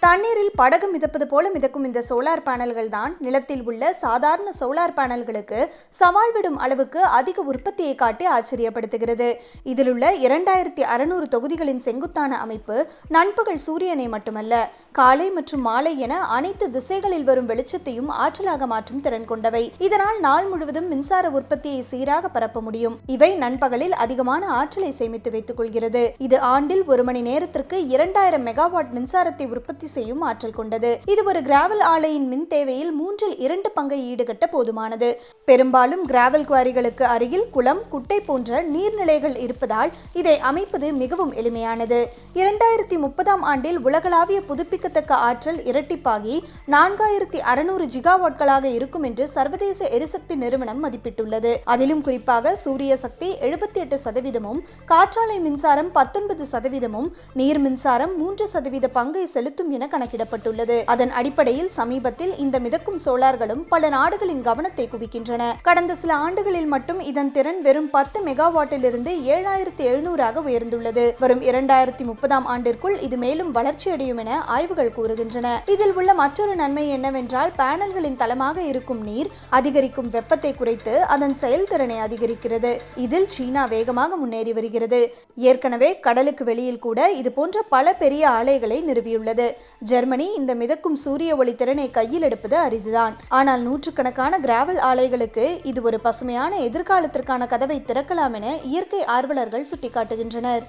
தண்ணீரில் படகு மிதப்பது போல மிதக்கும் இந்த சோலார் பேனல்கள் தான் நிலத்தில் உள்ள சாதாரண சோலார் பேனல்களுக்கு சவால் விடும் அளவுக்கு அதிக உற்பத்தியை காட்டி ஆச்சரியப்படுத்துகிறது. இதில் உள்ள 2600 தொகுதிகளின் செங்குத்தான அமைப்பு நண்பகல் சூரியனை மட்டுமல்ல, காலை மற்றும் மாலை என அனைத்து திசைகளில் வரும் வெளிச்சத்தையும் ஆற்றலாக மாற்றும் திறன் கொண்டவை. இதனால் நாள் முழுவதும் மின்சார உற்பத்தியை சீராக பரப்ப முடியும். இவை நண்பகலில் அதிகமான ஆற்றலை சேமித்து வைத்துக் கொள்கிறது. இது ஆண்டில் 1 மணி நேரத்திற்கு 2000 மெகாவாட் மின்சாரத்தை உற்பத்தி செய்யும் ஆற்றல் கொண்டது. இது ஒரு கிராவல் ஆலையின் மின் தேவையில் 2/3 பங்கை ஈடுகட்ட போதுமானது. பெரும்பாலும் கிராவல் குவாரிகளுக்கு அருகில் குளம், குட்டை போன்ற நீர்நிலைகள் இருப்பதால் இதை அமைப்பது மிகவும் எளிமையானது. 2030ஆம் ஆண்டில் உலகளாவிய புதுப்பிக்கத்தக்க ஆற்றல் இரட்டிப்பாகி 4600 ஜிகாவாட்களாக இருக்கும் என்று சர்வதேச எரிசக்தி நிறுவனம் மதிப்பிட்டுள்ளது. அதிலும் குறிப்பாக சூரிய சக்தி 78%, காற்றாலை மின்சாரம் 19%, நீர் மின்சாரம் 3% பங்கை செலுத்தும் என கணக்கிடப்பட்டுள்ளது. அதன் அடிப்படையில் சமீபத்தில் இந்த மிதக்கும் சோலார்களும் பல நாடுகளின் கவனத்தை குவிக்கின்றன. கடந்த சில ஆண்டுகளில் மட்டும் இதன் திறன் வெறும் 10 மெகாவாட்டிலிருந்து 7700ஆக உயர்ந்துள்ளது. வரும் 2030ஆம் ஆண்டிற்குள் இது மேலும் வளர்ச்சியடையும் என ஆய்வுகள் கூறுகின்றன. இதில் உள்ள மற்றொரு நன்மை என்னவென்றால், பேனல்களின் தளமாக இருக்கும் நீர் அதிகரிக்கும் வெப்பத்தை குறைத்து அதன் செயல்திறனை அதிகரிக்கிறது. இதில் சீனா வேகமாக முன்னேறி வருகிறது. ஏற்கனவே கடலுக்கு வெளியில் கூட இது போன்ற பல பெரிய ஆலைகளை நிறுவியுள்ளது. ஜெர்மனி இந்த மிதக்கும் சூரிய ஒளி திறனை கையில் எடுப்பது அரிதுதான். ஆனால் நூற்றுக்கணக்கான கிராவல் ஆலைகளுக்கு இது ஒரு பசுமையான எதிர்காலத்திற்கான கதவை திறக்கலாம் என இயற்கை ஆர்வலர்கள் சுட்டிக்காட்டுகின்றனர்.